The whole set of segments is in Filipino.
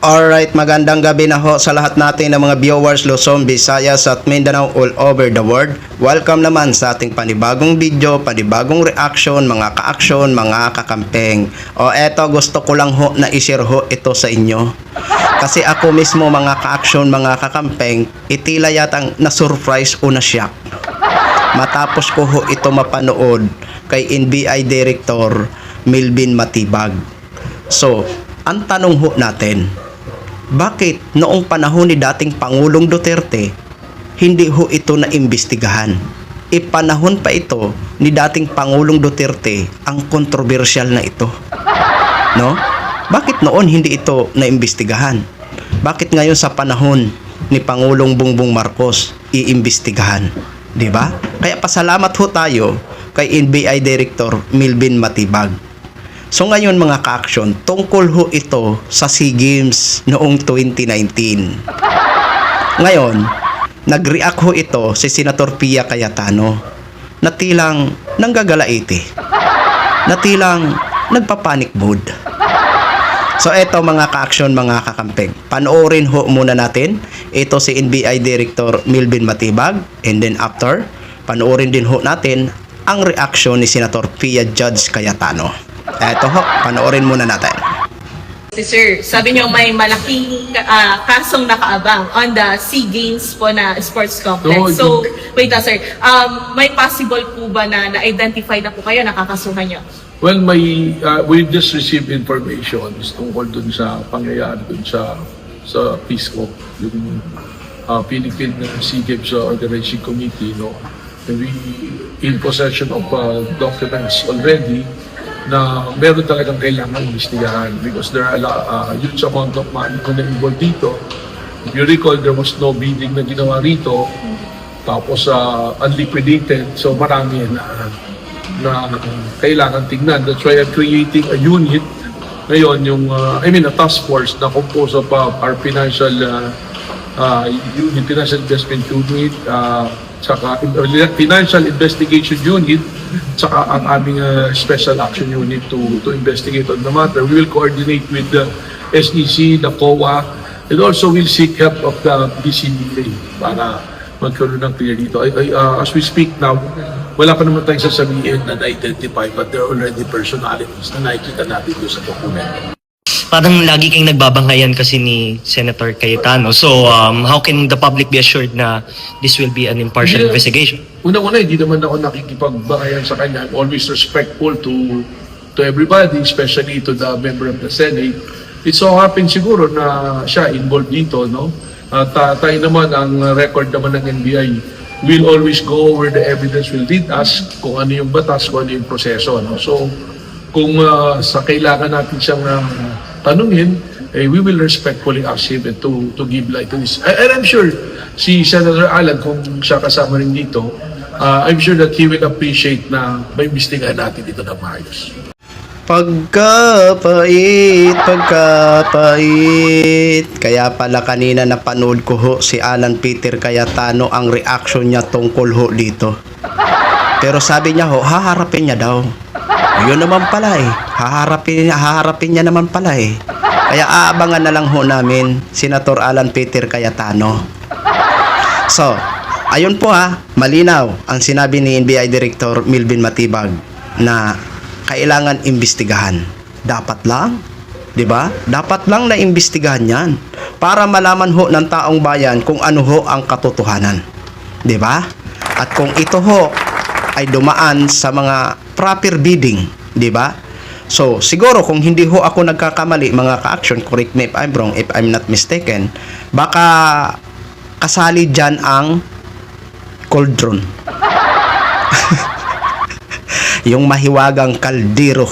Alright, magandang gabi na ho sa lahat natin ng mga viewers Luzon, Visayas at Mindanao all over the world. Welcome naman sa ating panibagong video, panibagong reaction, mga ka-action, mga kakampeng. O eto, gusto ko lang ho na i-share ho ito sa inyo. Kasi ako mismo mga ka-action, mga kakampeng, itila yatang na-surprise o na-shock. Matapos ko ho ito mapanood kay NBI Director Melvin Matibag. So, ang tanong ho natin, bakit noong panahon ni dating Pangulong Duterte, hindi ho ito naimbestigahan? Panahon pa ito ni dating Pangulong Duterte ang kontrobersyal na ito. No? Bakit noon hindi ito naimbestigahan? Bakit ngayon sa panahon ni Pangulong Bongbong Marcos iimbestigahan? 'Di ba? Kaya pasalamat ho tayo kay NBI Director Melvin Matibag. So ngayon mga ka-action, tungkol ho ito sa SEA Games noong 2019. Ngayon, nag-react ho ito si Senator Pia Cayetano na tilang nanggagalaiti, na tilang nagpapanik mood. So eto mga ka-action, mga kakampeng, panoorin ho muna natin. Ito si NBI Director Melvin Matibag, and then after, panoorin din ho natin ang reaction ni Senator Pia Judge Cayetano. Eto ho, panoorin muna natin. Sir, sabi niyo may malaking kasong nakaabang on the SEA Games po na sports complex. So, wait na sir, may possible po ba na na-identify na po kayo, nakakasuhan niyo? Well, we just received information tungkol dun sa pangyayari dun sa PISCO, yung Philippine SEA Games Organizing Committee, no? And we in possession of documents already na meron talagang kailangan investigahan because there are huge amount of money na involved dito. If you recall, there was no bidding na ginawa rito, tapos unliquidated, so marami na kailangan tingnan. That's why I'm creating a unit ngayon, a task force na composed of our financial unit, financial investment unit, saka financial investigation unit, saka ang aming special action unit to investigate on the matter. We will coordinate with the SEC, the COA, and also will seek help of the DCDA para magkaroon ng clear dito. As we speak now, wala pa naman tayong sasabihin na na-identify, but there are already personalities na nakikita natin doon sa dokumento. Parang lagi kang nagbabangayan kasi ni Senator Cayetano. So, how can the public be assured na this will be an impartial investigation? Una-una, hindi naman ako nakikipagbangayan sa kanya. I'm always respectful to everybody, especially to the member of the Senate. It so happens siguro na siya involved dito, no? Tayo naman, ang record naman ng NBI, we'll always go where the evidence will lead us, kung ano yung batas, kung ano yung proseso, no? So, kung sa kailangan natin siyang tanungin, we will respectfully ask him to give light to this. And I'm sure si Senator Alan, kung siya kasama rin dito, I'm sure that he will appreciate na may imbestigahan natin dito na maayos. Pagkapait. Kaya pala kanina napanood ko ho si Alan Peter Cayetano ang reaction niya tungkol ho dito. Pero sabi niya ho, haharapin niya daw. Yun naman pala eh. Haharapin niya naman pala eh. Kaya aabangan na lang ho namin Senator Alan Peter Cayetano. So, ayun po malinaw ang sinabi ni NBI Director Melvin Matibag na kailangan imbestigahan. Dapat lang, 'di ba? Dapat lang na imbestigahan 'yan para malaman ho ng taong bayan kung ano ho ang katotohanan. 'Di ba? At kung ito ho ay dumaan sa mga proper bidding, 'di ba? So, siguro kung hindi ho ako nagkakamali, mga ka-action, correct me if I'm wrong, if I'm not mistaken, baka kasali diyan ang cauldron. Yung mahiwagang kaldero.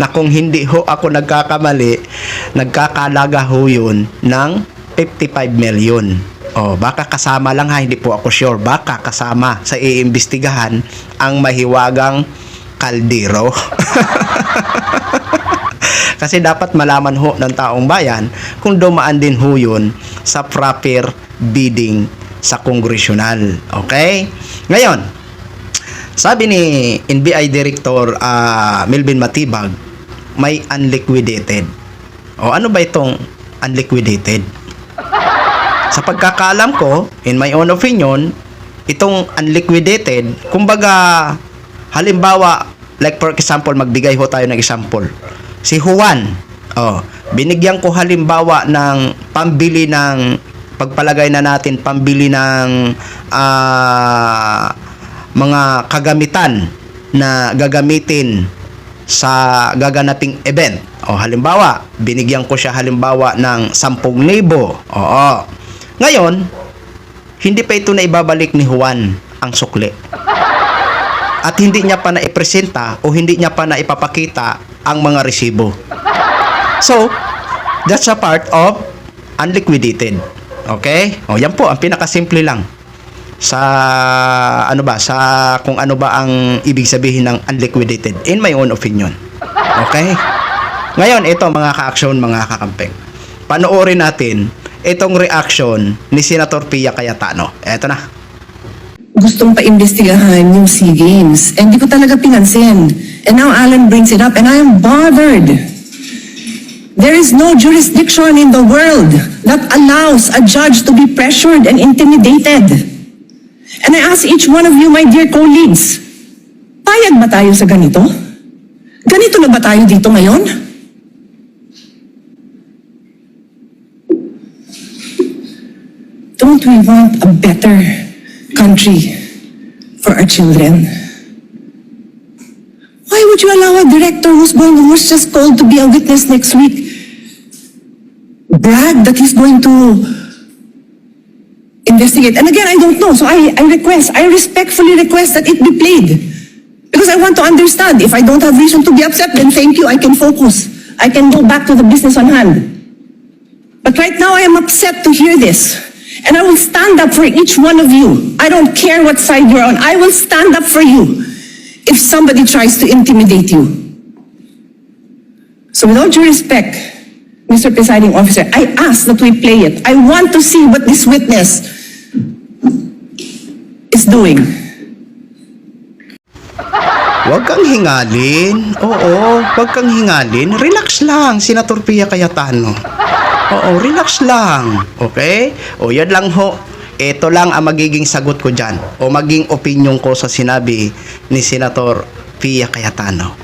Na kung hindi ho ako nagkakamali, nagkakalaga ho yun ng 55 million. Baka kasama lang hindi po ako sure. Baka kasama sa iimbestigahan ang mahiwagang kaldero. Kasi dapat malaman ho ng taong bayan kung dumaan din ho yun sa proper bidding sa kongresyonal. Okay? Ngayon, sabi ni NBI Director Melvin Matibag, may unliquidated. O ano ba itong unliquidated? Sa pagkakaalam ko, in my own opinion, itong unliquidated, kumbaga, halimbawa, like for example, magbigay ho tayo ng example. Si Juan, binigyan ko halimbawa ng pambili ng, pagpalagay na natin, pambili ng mga kagamitan na gagamitin sa gaganaping event. Halimbawa, binigyan ko siya halimbawa ng 10,000. Oo. Ngayon, hindi pa ito na ibabalik ni Juan ang sukli. At hindi niya pa na ipresenta o hindi niya pa na ipapakita ang mga resibo. So, that's a part of unliquidated. Okay? Yan po, ang pinakasimple lang sa sa kung ano ba ang ibig sabihin ng unliquidated in my own opinion. Okay? Ngayon, ito mga ka-aksyon, mga kakampeng. Panoorin natin itong reaction ni Senator Pia Cayetano. Eto na. Gustong pa-imbestigahan yung SEA Games. And di ko talaga pinansin. And now Alan brings it up and I am bothered. There is no jurisdiction in the world that allows a judge to be pressured and intimidated. And I ask each one of you, my dear colleagues, payag ba tayo sa ganito? Ganito na ba tayo dito ngayon? Don't we want a better country for our children? Why would you allow a director who's just called to be a witness next week brag that he's going to investigate? And again, I don't know, so I respectfully request that it be played. Because I want to understand. If I don't have reason to be upset, then thank you, I can focus. I can go back to the business on hand. But right now, I am upset to hear this. And I will stand up for each one of you. I don't care what side you're on. I will stand up for you if somebody tries to intimidate you. So with all due respect, Mr. Presiding Officer, I ask that we play it. I want to see what this witness is doing. Huwag kang hingalin. Oo, huwag kang hingalin. Relax lang, Senator Pia Cayetano. Oo, relax lang. Okay? Yan lang ho. Ito lang ang magiging sagot ko dyan. O maging opinion ko sa sinabi ni Senator Pia Cayetano.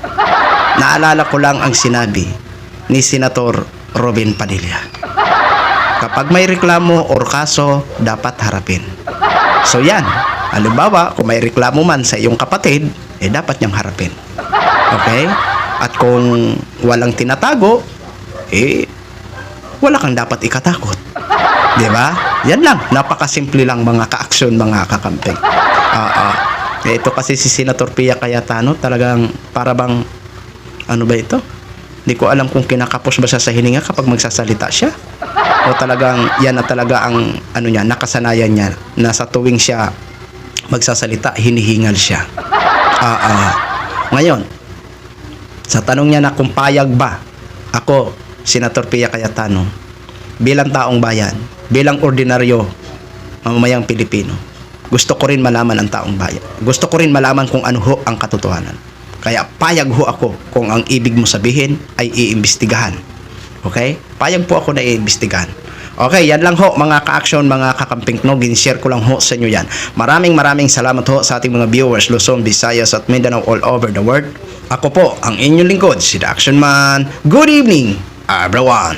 Naalala ko lang ang sinabi ni Senator Robin Padilla. Kapag may reklamo or kaso, dapat harapin. So yan. Halimbawa, kung may reklamo man sa iyong kapatid, dapat niyang harapin. Okay? At kung walang tinatago, wala kang dapat ikatakot. Di ba? Yan lang. Napakasimple lang mga ka-aksyon, mga kakamping. Ito kasi si Senator Pia Cayetano, talagang para bang, ano ba ito? Hindi ko alam kung kinakapos ba siya sa hininga kapag magsasalita siya. O talagang, yan na talaga ang, nakasanayan niya, na sa tuwing siya magsasalita, hinihingal siya. Ngayon, sa tanong niya na kung payag ba ako, Senator Pia Cayetano, bilang taong bayan, bilang ordinaryo mamamayang Pilipino, gusto ko rin malaman ang taong bayan. Gusto ko rin malaman kung ano ho ang katotohanan. Kaya payag ho ako kung ang ibig mo sabihin ay iimbestigahan. Okay? Payag po ako na iimbestigahan. Okay, yan lang ho mga ka-action, mga kakamping no, gin-share ko lang ho sa inyo yan. Maraming salamat ho sa ating mga viewers, Luzon, Visayas at Mindanao all over the world. Ako po ang inyong lingkod, si The Action Man. Good evening, everyone.